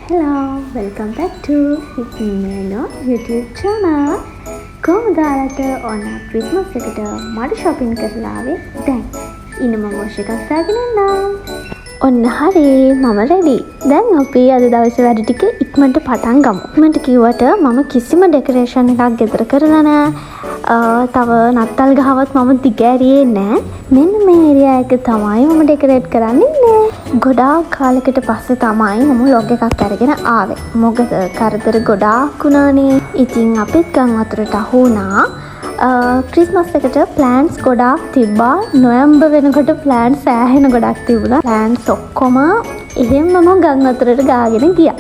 Hello, welcome back to Hitmano YouTube channel. කොහොමද ඔයාලට ඕන ක්‍රිස්මස් එකට මඩ shopping කරලා ආවේ? දැන් ඉන්න මම wash එකක් දාගෙන ඉන්නම්. ඔන්න හරි මම ready. දැන් අපි අද දවසේ වැඩ ටික ඉක්මනට පටන් ගමු. ඉක්මනට කිව්වට මම කිසිම decoration එකක් ගෙදර කරලා නැහැ. තව නත්තල් ගහවත් මම දිගෑරියේ නැහැ. මෙන්න මේ area එක තමයි මම decorate කරන්න ඉන්නේ. ගොඩාක් කාලයකට පස්සේ තමයි මම vlog එකක් අරගෙන ආවේ. මොකද කරදර ගොඩාක් වුණානේ. ඉතින් අපිත් ගම් වතුරට අහු වුණා. ක්‍රිස්මස් එකට ප්ලෑන්ස් ගොඩාක් තිබ්බා. නොවැම්බර් වෙනකොට ප්ලෑන්ස් සෑහෙන ගොඩක් තිබුණා. ප්ලෑන්ස් ඔක්කොම එහෙම්මම ගම් වතුරට ගාගෙන ගියා.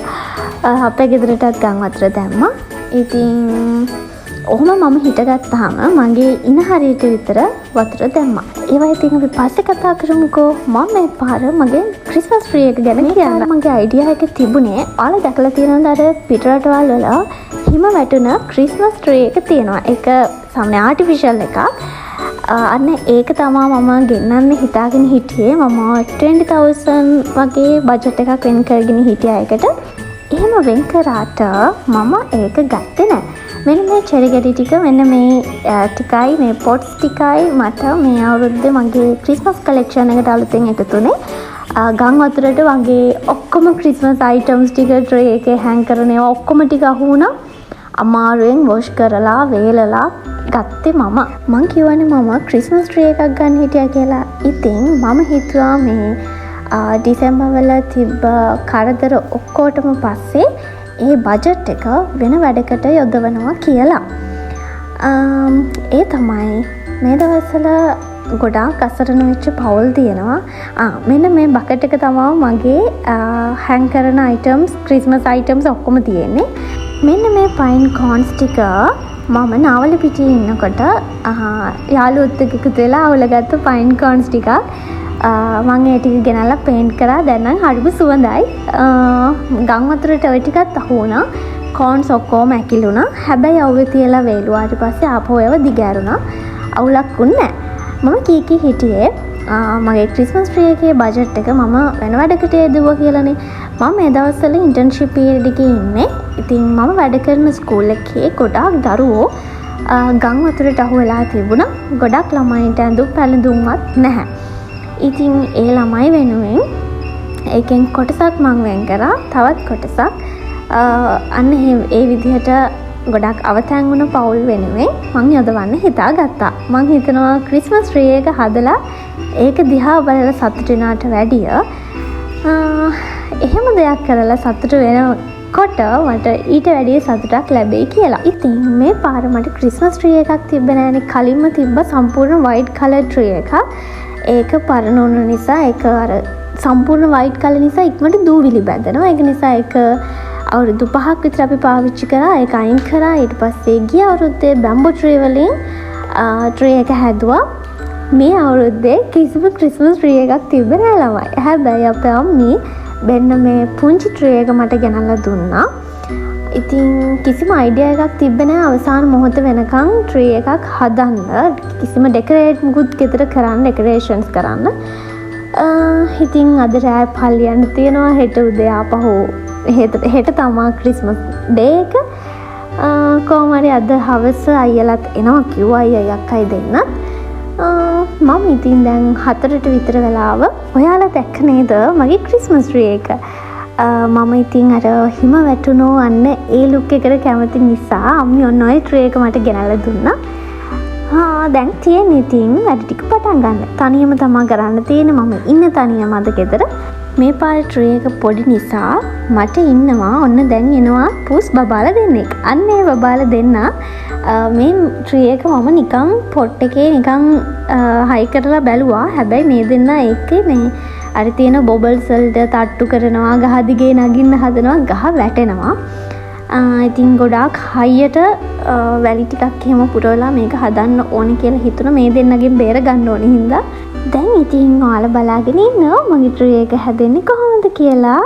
අපේ ගෙදරටත් ගම් වතුර දැම්මා. ඉතින් ඔහොම මම හිටගත්තාම මගේ ඉන හරියට විතර වතුර දැම්මා. ඒවා ඉතින් අපි පස්සේ කතා කරමුකෝ. මම මේ පාර මගේ ක්‍රිස්මස් ට්‍රී එක ගැන කියන්න. මගේ අයිඩියා එක තිබුණේ ඔයාලා දැකලා තියෙනවද අර පිටරටවල් වල හිම වැටුණ ක්‍රිස්මස් ට්‍රී එක තියෙනවා. ඒක සාමාන්‍ය ආටිෆිෂල් එකක්. අන්න ඒක තමයි මම ගෙන්නන්න හිතාගෙන හිටියේ. මම 20,000 වගේ බජට් එකක් වෙන් කරගෙන හිටියා ඒකට. එහෙම වෙන් කරාට මම ඒක ගත්තේ නැහැ. මෙන්න මේ චෙරි ගෙඩි ටික මෙන්න මේ ටිකයි මේ පොට්ස් ටිකයි මට මේ අවුරුද්දේ මගේ ක්‍රිස්මස් කලෙක්ෂන් එකට අලුතෙන් එකතුනේ. ගම් වතුරට වගේ ඔක්කොම ක්‍රිස්මස් අයිටම්ස් ටික ට්‍රේ එකේ හෑන් කරන ඒවා ඔක්කොම ටික අහු වුණා. අමාරුවෙන් වොෂ් කරලා වේලලා ගත්තේ මම. මං කියවනේ මම ක්‍රිස්මස් ට්‍රී එකක් ගන්න හිටියා කියලා. ඉතින් මම හිතුවා මේ ඩිසෙම්බර් වල තිබ්බ කරදර ඔක්කොටම පස්සේ ඒ බජට් එක වෙන වැඩකට යොදවනවා කියලා. ඒ තමයි මේ දවස්වල ගොඩාක් අසරණ වෙච්ච පවුල් තියෙනවා. මෙන්න මේ බකට් එක තමයි මගේ හෑන් කරන අයිටම්ස් ක්‍රිස්මස් අයිටම්ස් ඔක්කොම තියෙන්නේ. මෙන්න මේ පයින් කෝන්ස් ටික මම නාවල පිටියේ ඉන්නකොට යාළුවොත් එක්ක එකතු වෙලා අවුලගත්ත පයින් කෝන්ස් ටිකක් මම ඒ ටික ගෙනල්ලා පේන්ට් කරා. දැන් නම් හරිම සුවඳයි. ගම් වතුරට ඔය ටිකත් අහු වුණා. කෝන්ස් ඔක්කොම ඇකිලුණා. හැබැයි අවුවේ තියලා වේලුවා. ඊට පස්සේ ආපහු ඒව දිගෑරුණා. අවුලක් වුණේ නැහැ. මම කීකී හිටියේ මගේ ක්‍රිස්මස් ට්‍රී එකේ බජට් එක මම වෙන වැඩකට යදුවා කියලානේ. මම මේ දවස්වල ඉන්ටර්න්ෂිප් පීරියඩ් එකේ ඉන්නේ. ඉතින් මම වැඩ කරන ස්කූල් එකේ ගොඩාක් දරුවෝ ගම් වතුරට අහු වෙලා තිබුණා. ගොඩක් ළමයින්ට ඇඳුම් පැළඳුම්වත් නැහැ. ඉතින් ඒ ළමයි වෙනුවෙන් ඒකෙන් කොටසක් මං වෙන් කරා. තවත් කොටසක් අන්න ඒ විදිහට ගොඩක් අවතැන් වුණ පවුල් වෙනුවෙන් මං යොදවන්න හිතාගත්තා. මං හිතනවා ක්‍රිස්මස් ට්‍රී එක හදලා ඒක දිහා බලලා සතුටු වෙනාට වැඩිය එහෙම දෙයක් කරලා සතුටු වෙනකොට මට ඊට වැඩිය සතුටක් ලැබෙයි කියලා. ඉතින් මේ පාර මට ක්‍රිස්මස් ට්‍රී එකක් තිබ්බ නෑනේ. කලින්ම තිබ්බ සම්පූර්ණ වයිට් කලර් ට්‍රී එකක්. ඒක පරණ වුණ නිසා ඒක අර සම්පූර්ණ වයිට් කලර් නිසා ඉක්මනට දූවිලි බැඳෙනවා. ඒක නිසා ඒක අවුරුදු 5ක් විතර අපි පාවිච්චි කරා. ඒක අයින් කරා. ඊට පස්සේ ගිය අවුරුද්දේ බැම්බෝ ට්‍රී වලින් ට්‍රී එක හැදුවා. මේ අවුරුද්දේ කිසිම ක්‍රිස්මස් ට්‍රී එකක් තිබ්බේ නෑ ළමයි. හැබැයි අපේ අම්මී මෙන්න මේ පුංචි ට්‍රී එක මට ගෙනල්ලා දුන්නා. ඉතින් කිසිම අයිඩියා එකක් තිබ්බේ නෑ අවසාන මොහොත වෙනකන් ට්‍රී එකක් හදන්න. කිසිම ඩෙකොරේට් මුකුත් ගෙදර කරන්න ඩෙකොරේෂන්ස් කරන්න. ඉතින් අද රෑ පල්ලි යන්න තියෙනවා. හෙට උදේ ආපහු හෙට තමා ක්‍රිස්මස් ඩේ එක. කොහොම හරි අද හවස අයියලාත් එනවා කිව්වා. අයියා අක්කයි දෙන්නත්. මම ඉතින් දැන් 4ට විතර වෙලාව ඔයාලා දැක්ක නේද මගේ ක්‍රිස්මස් ට්‍රී එක. මම ඉතින් අර හිම වැටුණෝ අන්න ඒ ලුක් එකට කැමති නිසා අම්මි ඔන්න ඔය ට්‍රී එක මට ගෙනල්ලා දුන්නා. දැන් තියෙන්නේ ඉතින් වැඩ ටික පටන් ගන්න. තනියම තමා කරන්න තියෙන්නේ. මම ඉන්න තනියම අද ගෙදර. මේ පාර ට්‍රී එක පොඩි නිසා මට ඉන්නවා ඔන්න දැන් එනවා පුස් බබාලා දෙන්නෙක්. අන්න ඒ බබාලා දෙන්න මේ ට්‍රී එක මම නිකන් පොට් එකේ නිකන් හයි කරලා බැලුවා. හැබැයි මේ දෙන්න ඒකේ මේ අර තියෙන බොබල්ස් වලට තට්ටු කරනවා, ගහ දිගේ නගින්න හදනවා, ගහ වැටෙනවා. ඉතින් ගොඩාක් හයියට වැලි ටිකක් එහෙම පුරවලා මේක හදන්න ඕනේ කියලා හිතුණා. මේ දෙන්නගෙන් බේර ගන්න ඕනේ හින්දා. දැන් ඉතින් ඔයාලා බලාගෙන ඉන්නවා මගේ ට්‍රී එක හැදෙන්නේ කොහොමද කියලා.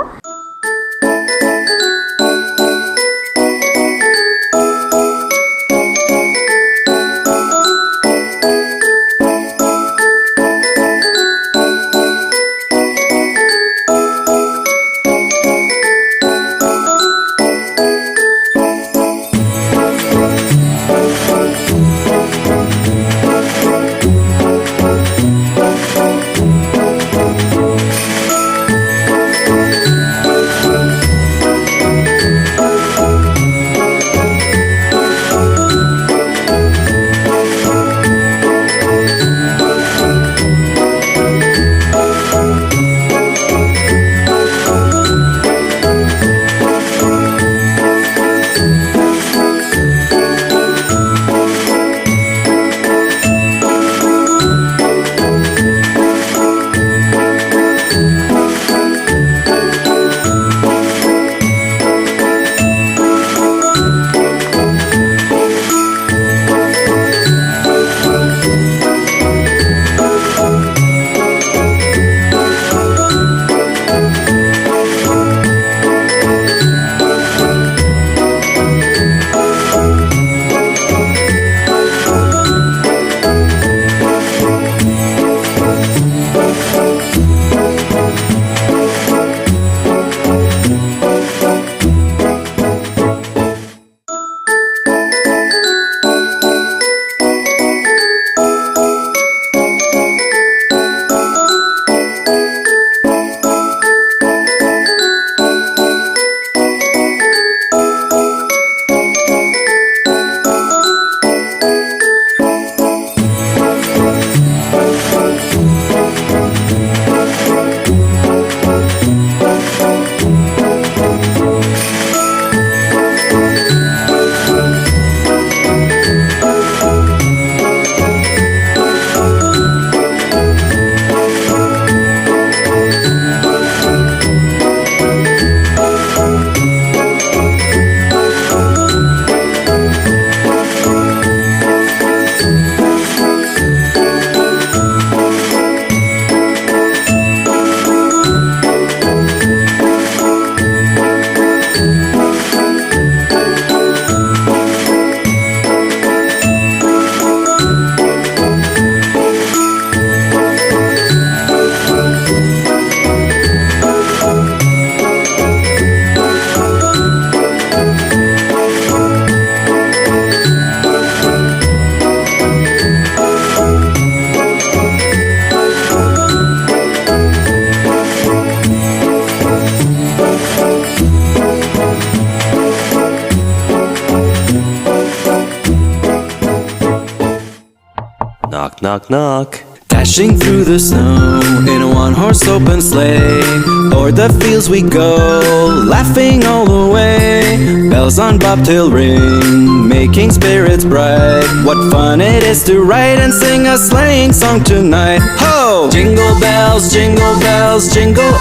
Knock, knock, knock. Dashing through the snow in a one-horse open sleigh. O'er the fields we go, laughing all the way. Bells on bobtail ring, making spirits bright. What fun it is to ride and sing a sleighing song tonight. Ho! Jingle bells, jingle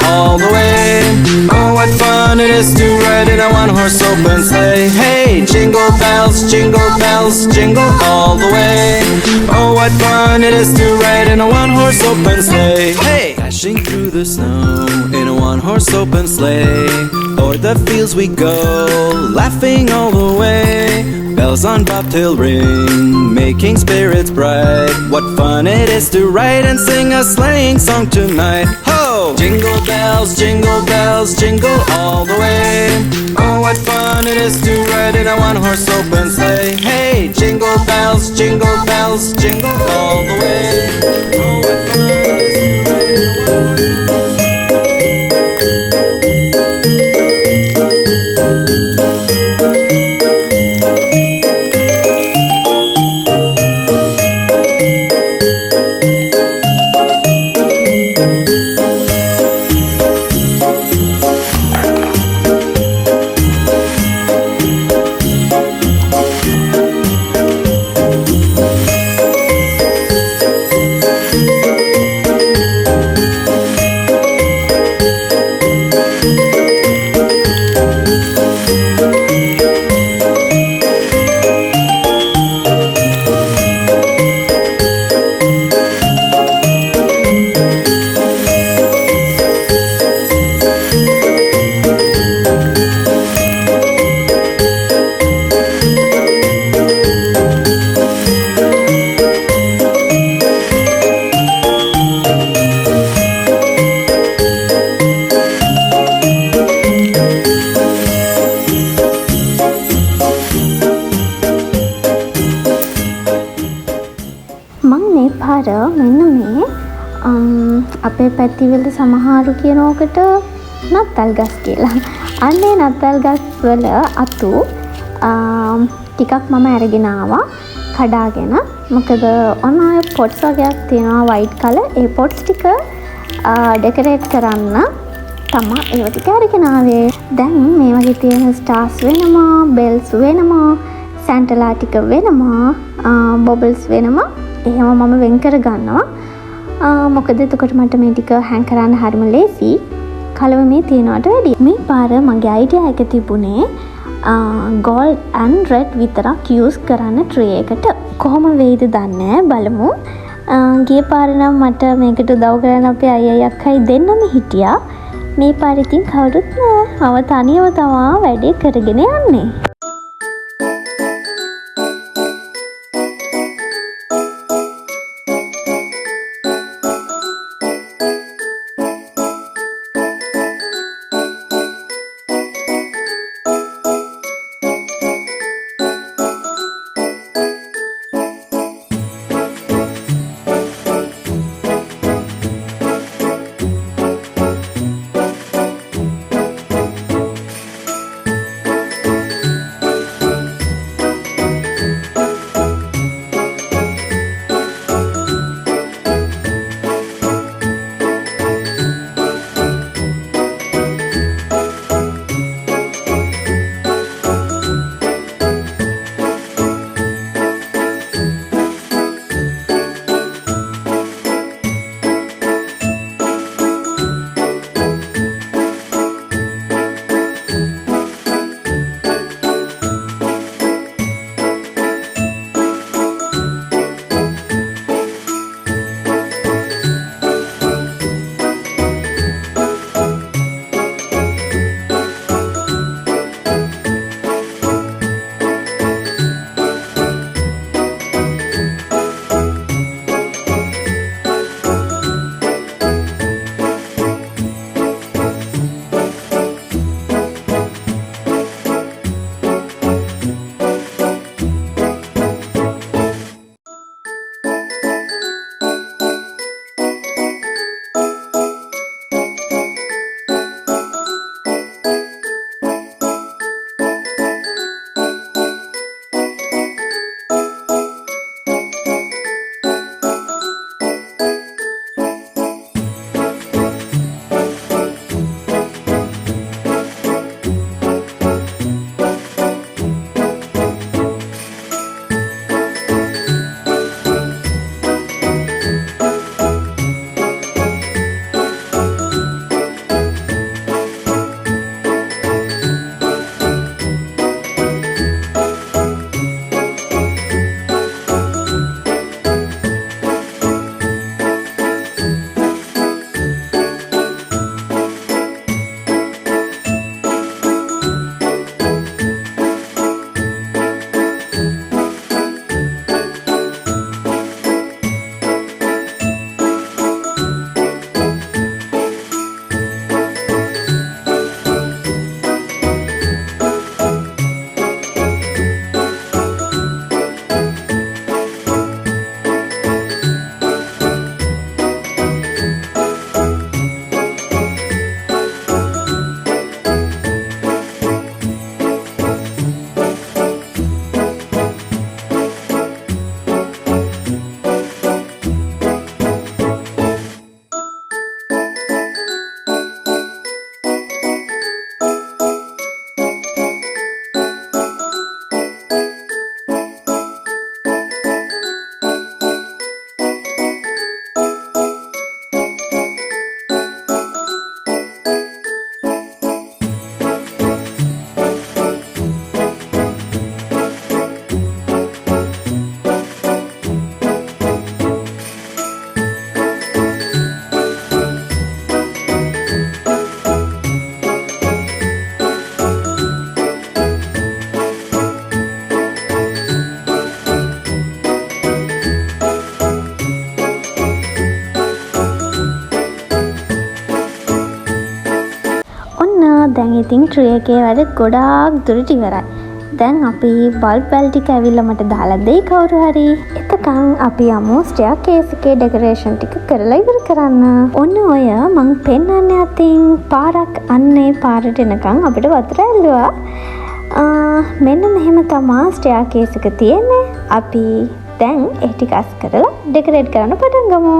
all the way. Oh, what fun it is to ride in a one-horse open sleigh. Hey! Jingle bells, jingle all the way. Oh, what fun it is to ride in a one-horse open sleigh. Hey! Dashing through the snow in a one-horse open sleigh. O'er the fields we go, laughing all the way. Bells on bobtail ring, making spirits bright. What fun it is to ride and sing a sleighing song tonight. Ho! Jingle bells, jingle all the way. Oh, what fun it is to ride in a one-horse open sleigh. Hey! Jingle bells, jingle all the way. Oh, what fun it is to ride in a one-horse මං මේ පාර මෙන්න මේ අපේ පැතිවල සමහරු කියනෝකට නත්තල් ගස් කියලා. අන්නේ නත්තල් ගස් වල අතු ටිකක් මම අරගෙන ආවා කඩාගෙන. මොකද ඔන්න ඔය පොට්ස් වගේක් තියෙනවා වයිට් කලර්. ඒ පොට්ස් ටික ඩෙකොරේට් කරන්න තමයි ඒව ටික අරගෙන ආවේ. දැන් මේ වගේ තියෙන ස්ටාර්ස් වෙනවා, බෙල්ස් වෙනවා, සැන්ටලා ටික වෙනවා, බොබල්ස් වෙනවා. එහෙම මම වෙන් කර ගන්නවා. මොකද එතකොට මට මේ ටික හැන් කරන්න හරිම ලේසි. කලව මේ තියනවට වැඩිය. මේ පාර මගේ අයිඩියා එක තිබුණේ gold and red විතරක් යූස් කරන්න ට්‍රේ එකට. කොහොම වෙයිද දන්නේ බලමු. ගිය පාර නම් මට මේකට උදව් කරන්න අපේ අයියා අක්කයි දෙන්නම හිටියා. මේ පාර ඉතින් කවුරුත් නෑ. මම තනියම තමා වැඩේ කරගෙන යන්නේ. ඉතින් ට්‍රී එකේ වැඩ ගොඩාක් දුරට ඉවරයි. දැන් අපි බල්බ් වැල් ටික ඇවිල්ලා මට දාලා දෙයි කවුරු හරි. එතකන් අපි යමු ස්ටෙයා කේස් එකේ ඩෙකරේෂන් ටික කරලා ඉවර කරන්න. ඔන්න ඔය මං පෙන්නන්නේ අතින් පාරක් අන්නේ පාරට එනකන් අපිට වතුර ඇල්ලුවා. මෙන්න මෙහෙම තමා ස්ටෙයා කේස් එක තියෙන්නේ. අපි දැන් ඒ ටික අස් කරලා ඩෙකරේට් කරන්න පටන් ගමු.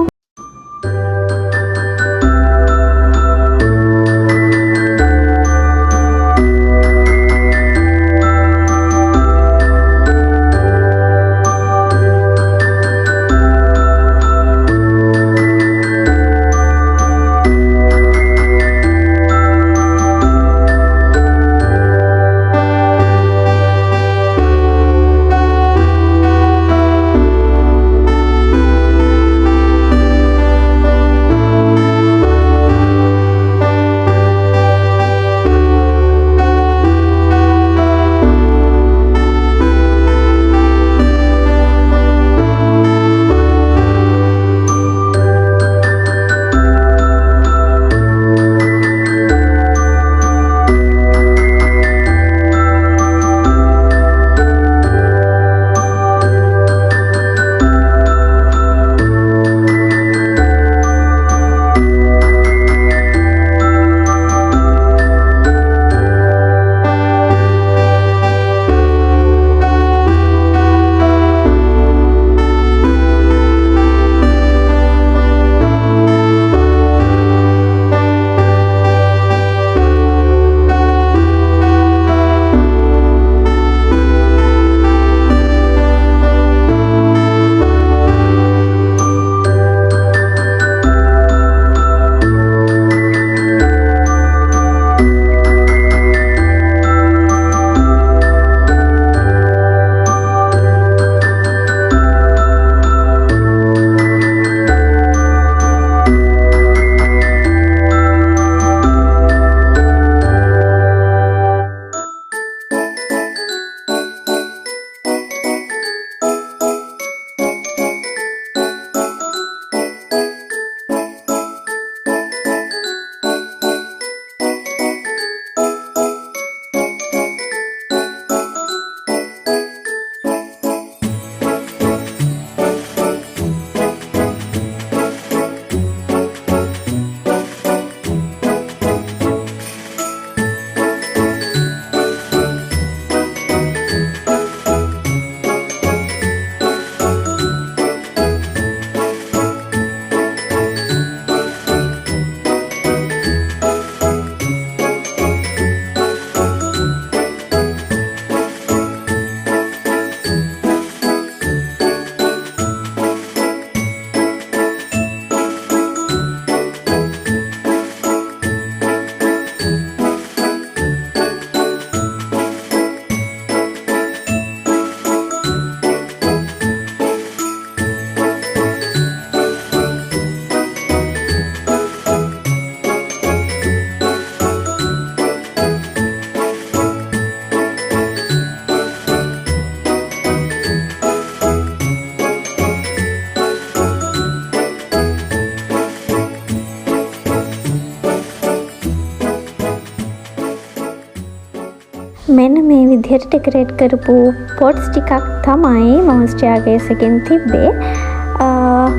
මෙන්න මේ විදිහට ඩෙකරේට් කරපු පොට්ස් ටිකක් තමයි මම ස්ටෙයා කේස් එකෙන් තිබ්බේ.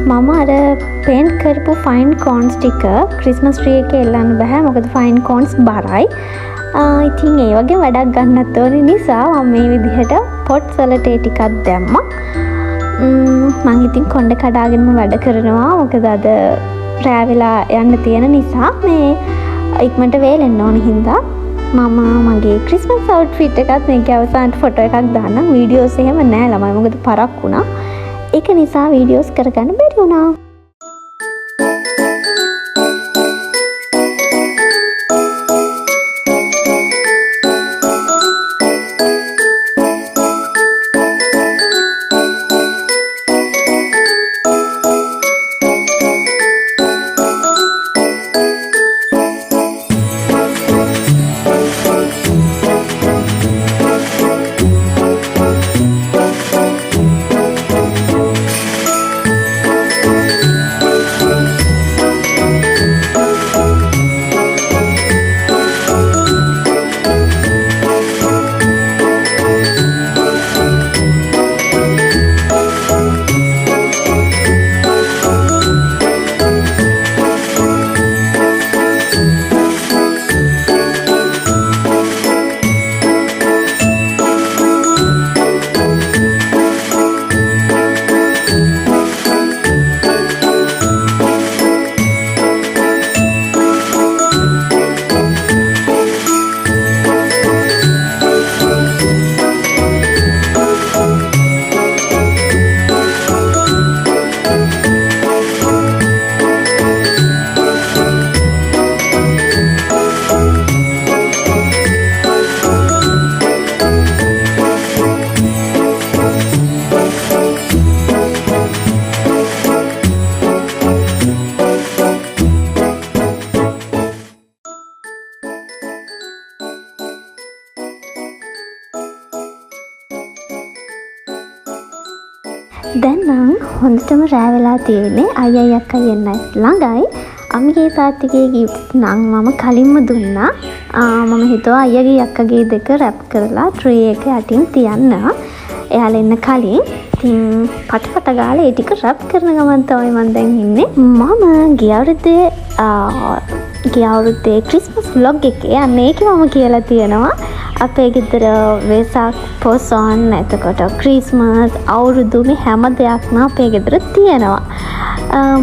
මම අර පේන්ට් කරපු ෆයින් කෝන්ස් ටික ක්‍රිස්මස් ට්‍රී එකේ එල්ලන්න බෑ, මොකද ෆයින් කෝන්ස් බරයි. ඉතින් ඒ වගේ වැඩක් ගන්නත් ඕන නිසා මම මේ විදිහට පොට්ස් වලට ඒ ටිකක් දැම්මා. මම ඉතින් කොණ්ඩේ කඩාගෙනම වැඩ කරනවා, මොකද අද රෑ වෙලා යන්න තියෙන නිසා මේ ඉක්මනට වේලෙන්න ඕන හින්දා මම මගේ ක්‍රිස්මස් අවුට්ෆිට් එකත් මේකේ අවසානට ෆොටෝ එකක් දාන්නම්. වීඩියෝස් එහෙම නෑ ළමයි, මොකද පරක් වුණා. ඒක නිසා වීඩියෝස් කරගන්න බැරි වුණා. දැන් නම් හොඳටම රෑ වෙලා තියෙන්නේ. අයියයි අක්කයි එන්නයි ළඟයි. අම්මිගේ තාත්තගේ ගිෆ්ට් නම් මම කලින්ම දුන්නා. මම හිතුවා අයියගේ අක්කගේ දෙක රැප් කරලා ට්‍රේ එක යටින් තියන්න. එයාලා එන්න කලින් ඉතින් පටපට ගාලා ඒ ටික රැප් කරන ගමන් තමයි මම දැන් ඉන්නේ. මම ගිය අවුරුද්දේ ක්‍රිස්මස් vlog එකේ අන්න ඒකේ මම කියලා තියෙනවා අපේ ගෙදර වෙසක් පොසොන් එතකොට ක්‍රිස්මස් අවුරුදු මේ හැම දෙයක්ම අපේ ගෙදර තියෙනවා.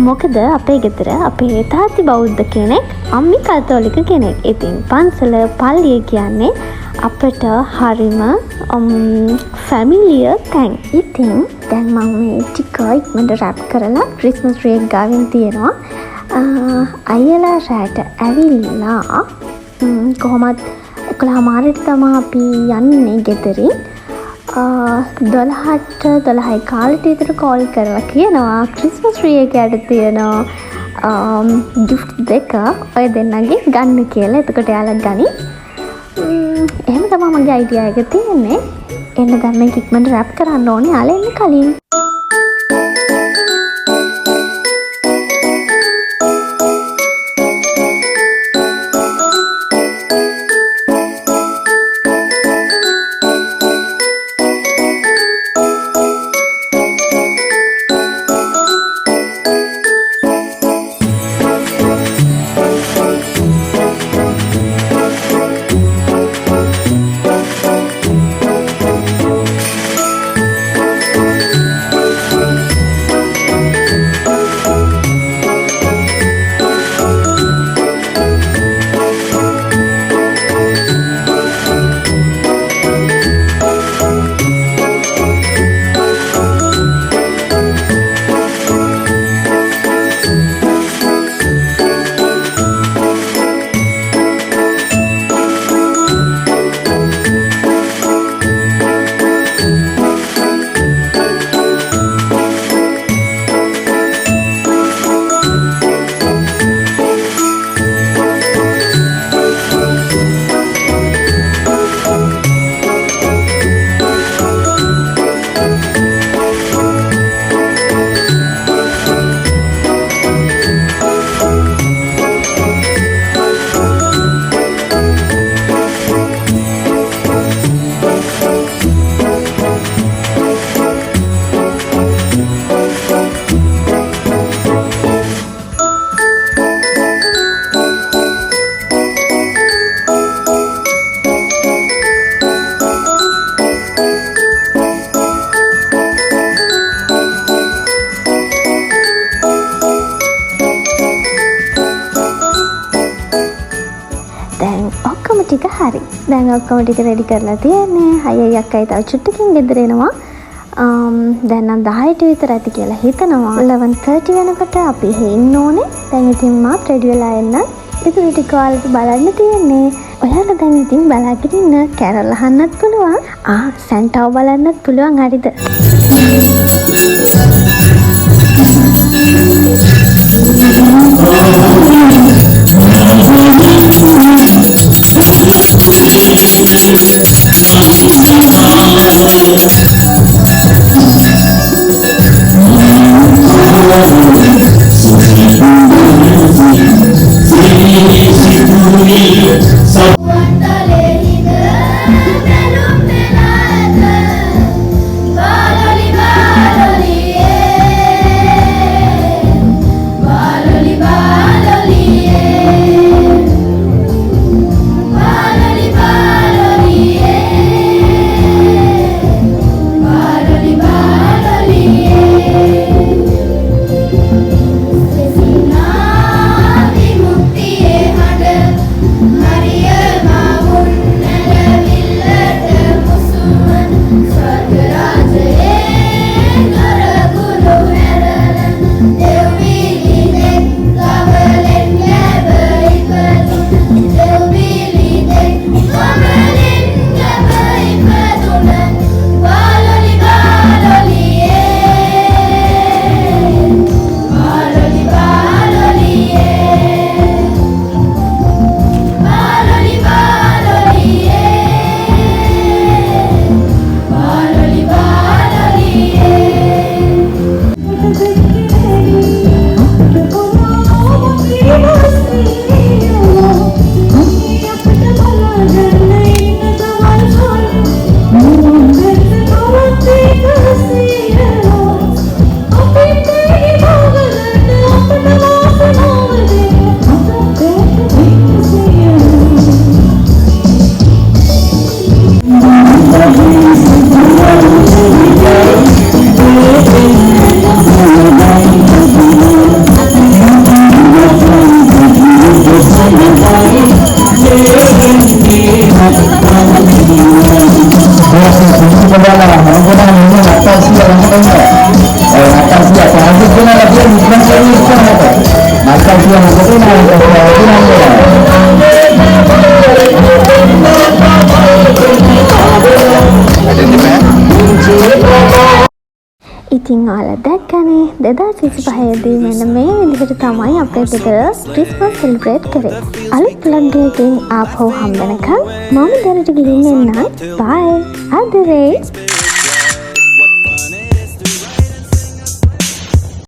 මොකද අපේ ගෙදර අපේ තාත්ති බෞද්ධ කෙනෙක්, අම්මි කතෝලික කෙනෙක්. ඉතින් පන්සල පල්ලිය කියන්නේ අපට හරිම ෆැමිලියර් තැන්. ඉතින් දැන් මම මේ ටික ඉක්මනට රැප් කරලා ක්‍රිස්මස් ට්‍රී එක ගාවින් තියෙනවා. අයියලා රැට ඇවිල්ලා කොහොමත් 11:00 තමයි අපි යන්නේ ගෙදරින්. 12:00 කාලෙට විතර කෝල් කරලා කියනවා ක්‍රිස්මස් ට්‍රී එක යට තියෙනවා ගිෆ්ට් දෙක ඔය දෙන්නගේ ගන්න කියලා. එතකොට එයාලා ගනි. එහෙම තමයි මගේ අයිඩියා එක තියෙන්නේ. එන්න දැන් මේක ඉක්මනට රැප් කරන්න ඕනේ යාලා එන්න කලින්. ටික හරි. දැන් ඔක්කොම ටික රෙඩි කරලා තියෙන්නේ. අයියයි අක්කයි තව චුට්ටකින් ගෙදර එනවා. දැන් නම් 10ට විතර ඇති කියලා හිතනවා. 11:30 වෙනකොට අපි එහෙ ඉන්න ඕනේ. දැන් ඉතින් මාත් රෙඩි වෙලා එන්න. ඉතින් ටික ඔයාලට බලන්න තියෙන්නේ. ඔයාලා දැන් ඉතින් බලාගෙන ඉන්න. කැරල් අහන්නත් පුළුවන්. සැන්ටාව බලන්නත් පුළුවන්. හරිද? Baloli, baloli, ඉතින් ඔයාලා දැක්කනේ 2025දී මෙන්න මේ විදිහට තමයි අපේ ගෙදර ක්‍රිස්මස් සෙලිබ්‍රේට් කරේ. අලුත් vlog එකකින් ආපහු හම්බ වෙනකම් මම දැනට ගිහින් එන්නම්. බයි. ආදරේ.